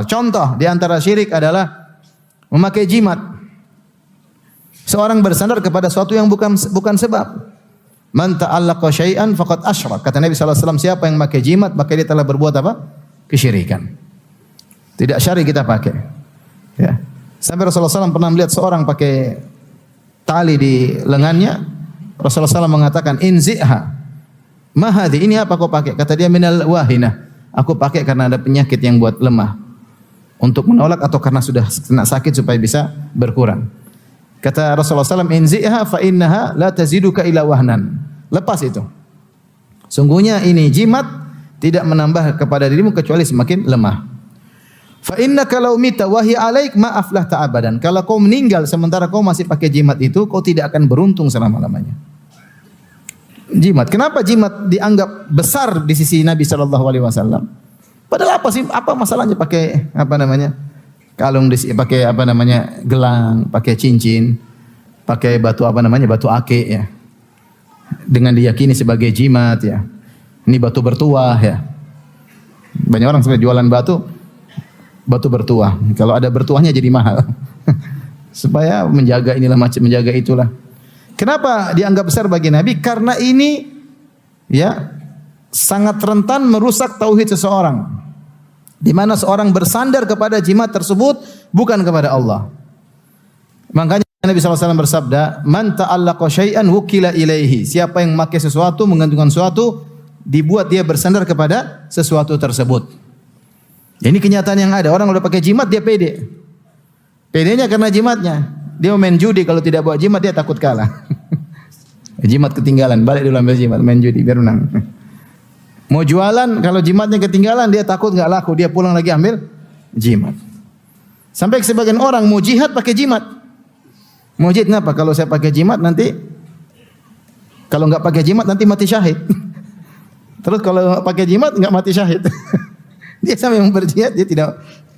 Contoh di antara syirik adalah memakai jimat. Seorang bersandar kepada sesuatu yang bukan sebab. Man ta'allaqa syai'an faqad asyrak. Kata Nabi sallallahu alaihi wasallam, siapa yang memakai jimat maka dia telah berbuat apa? Kesyirikan. Tidak syar'i kita pakai. Ya. Sampai Rasulullah SAW pernah melihat seorang pakai tali di lengannya. Rasulullah SAW mengatakan, inzi'ha. Ma hadhi, ini apa kau pakai? Kata dia, minal wahinah. Aku pakai karena ada penyakit yang buat lemah. Untuk menolak atau karena sudah kena sakit supaya bisa berkurang. Kata Rasulullah SAW, inzi'ha fa innaha la taziduka ila wahnan. Lepas itu. Sungguhnya ini jimat tidak menambah kepada dirimu kecuali semakin lemah. Fa innaka law mita wa hiya alaik ma aflahta abadan. Kalau kau meninggal sementara kau masih pakai jimat itu, kau tidak akan beruntung selama-lamanya. Jimat. Kenapa jimat dianggap besar di sisi Nabi sallallahu alaihi wasallam? Padahal apa sih? Apa masalahnya pakai apa namanya? Kalung pakai apa namanya? Gelang, pakai cincin, pakai batu apa namanya? Batu akik ya. Dengan diyakini sebagai jimat ya. Ini batu bertuah ya. Banyak orang suka jualan batu bertuah. Kalau ada bertuahnya jadi mahal. Supaya menjaga inilah macam menjaga itulah. Kenapa dianggap besar bagi Nabi? Karena ini ya sangat rentan merusak tauhid seseorang. Di mana seorang bersandar kepada jimat tersebut bukan kepada Allah. Makanya Nabi SAW bersabda, "Man ta'allaqa syai'an wukila ilaihi." Siapa yang memakai sesuatu, menggantungkan sesuatu, dibuat dia bersandar kepada sesuatu tersebut. Ini kenyataan yang ada. Orang kalau pakai jimat dia pede. Pedenya karena jimatnya. Dia main judi, kalau tidak bawa jimat dia takut kalah. Jimat ketinggalan, balik dulu ambil jimat, main judi biar menang. Mau jualan, kalau jimatnya ketinggalan dia takut enggak laku, dia pulang lagi ambil jimat. Sampai sebagian orang mau jihad pakai jimat. Mau jihad kenapa? Kalau saya pakai jimat nanti kalau enggak pakai jimat nanti mati syahid. Terus kalau pakai jimat enggak mati syahid. Dia sampai yang berjihad dia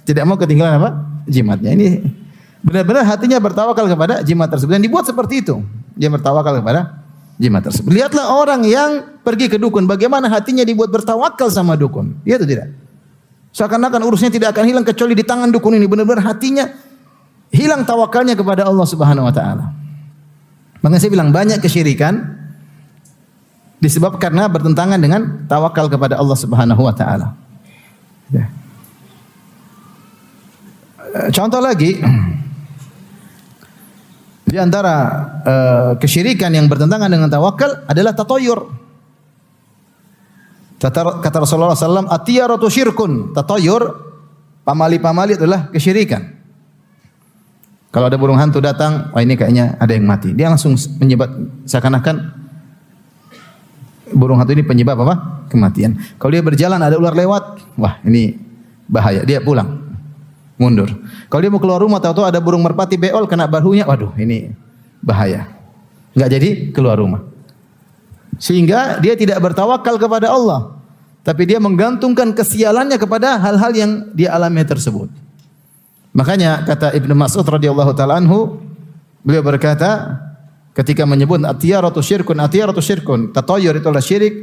tidak mau ketinggalan apa? Jimatnya. Ini benar-benar hatinya bertawakal kepada jimat tersebut dan dibuat seperti itu. Dia bertawakal kepada jimat tersebut. Lihatlah orang yang pergi ke dukun, bagaimana hatinya dibuat bertawakal sama dukun. Iya atau tidak? Seakan-akan urusnya tidak akan hilang kecuali di tangan dukun ini. Benar-benar hatinya hilang tawakalnya kepada Allah Subhanahu wa taala. Makanya saya bilang banyak kesyirikan disebabkan karena bertentangan dengan tawakal kepada Allah Subhanahu wa taala. Ya. Contoh lagi di antara kesyirikan yang bertentangan dengan tawakal adalah tatayur. Kata Rasulullah SAW, atiyaratu syirkun. Tatayur, pamali-pamali adalah kesyirikan. Kalau ada burung hantu datang, wah ini kayaknya ada yang mati. Dia langsung menyebab seakan-akan burung hantu ini penyebab apa? Kematian. Kalau dia berjalan ada ular lewat, wah ini bahaya. Dia pulang, mundur. Kalau dia mau keluar rumah, tahu-tahu ada burung merpati beol kena bahunya, waduh ini bahaya. Enggak jadi keluar rumah. Sehingga dia tidak bertawakal kepada Allah, tapi dia menggantungkan kesialannya kepada hal-hal yang dia alami tersebut. Makanya kata Ibnu Mas'ud radhiyallahu taala anhu, beliau berkata ketika menyebut atiyaratu syirkun, tatayur itu adalah syirik.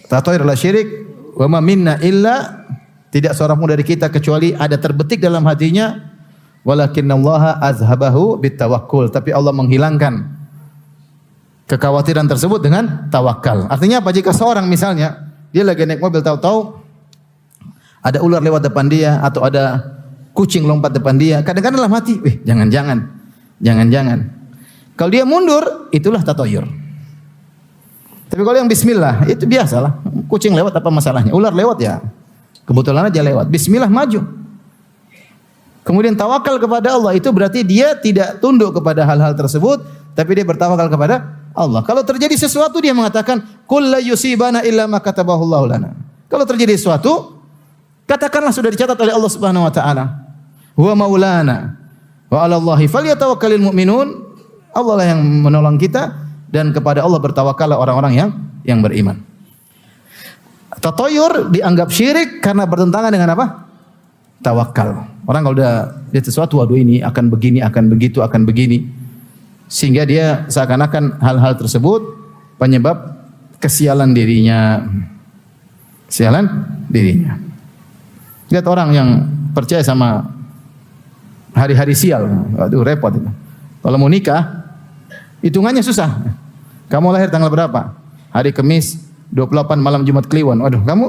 Tatayur adalah syirik. Wa ma minna illa, tidak seorang pun dari kita kecuali ada terbetik dalam hatinya, walakinnallaha azhabahu bitawakkul, tapi Allah menghilangkan kekhawatiran tersebut dengan tawakal. Artinya apa? Jika seorang misalnya dia lagi naik mobil, tahu-tahu ada ular lewat depan dia atau ada kucing lompat depan dia, kadang-kadang dalam hati, jangan-jangan. Kalau dia mundur, itulah tatayur. Tapi kalau yang bismillah, itu biasalah. Kucing lewat apa masalahnya? Ular lewat ya, kebetulan aja lewat. Bismillah maju. Kemudian tawakal kepada Allah, itu berarti dia tidak tunduk kepada hal-hal tersebut, tapi dia bertawakal kepada Allah. Kalau terjadi sesuatu dia mengatakan, "Qul la yusibana illa ma katabahu Allahu lana." Kalau terjadi sesuatu, katakanlah sudah dicatat oleh Allah Subhanahu wa taala. Huwa maulana wa 'ala Allahi falyatawakkalul mu'minun. Allah lah yang menolong kita dan kepada Allah bertawakallah orang-orang yang beriman. Tatayur dianggap syirik karena bertentangan dengan apa? Tawakal. Orang kalau udah lihat sesuatu, waduh ini akan begini, akan begitu, akan begini. Sehingga dia seakan-akan hal-hal tersebut penyebab kesialan dirinya. Lihat orang yang percaya sama hari-hari sial. Waduh, repot itu. Kalau mau nikah, hitungannya susah. Kamu lahir tanggal berapa? Hari Kamis, 28 malam Jumat Kliwon. Waduh, kamu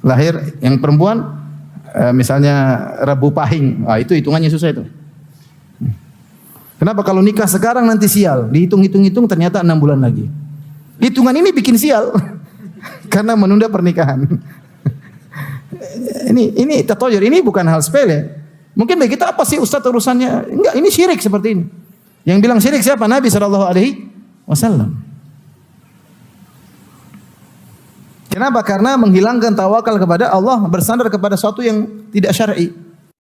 lahir yang perempuan misalnya Rabu Pahing. Itu hitungannya susah itu. Kenapa kalau nikah sekarang nanti sial? Dihitung-hitung ternyata 6 bulan lagi. Hitungan ini bikin sial. Karena menunda pernikahan. Ini tatoyur, ini bukan hal sepele. Mungkin bagi kita apa sih Ustaz urusannya? Enggak, ini syirik seperti ini. Yang bilang syirik siapa? Nabi SAW. Kenapa? Karena menghilangkan tawakal kepada Allah, bersandar kepada sesuatu yang tidak syar'i.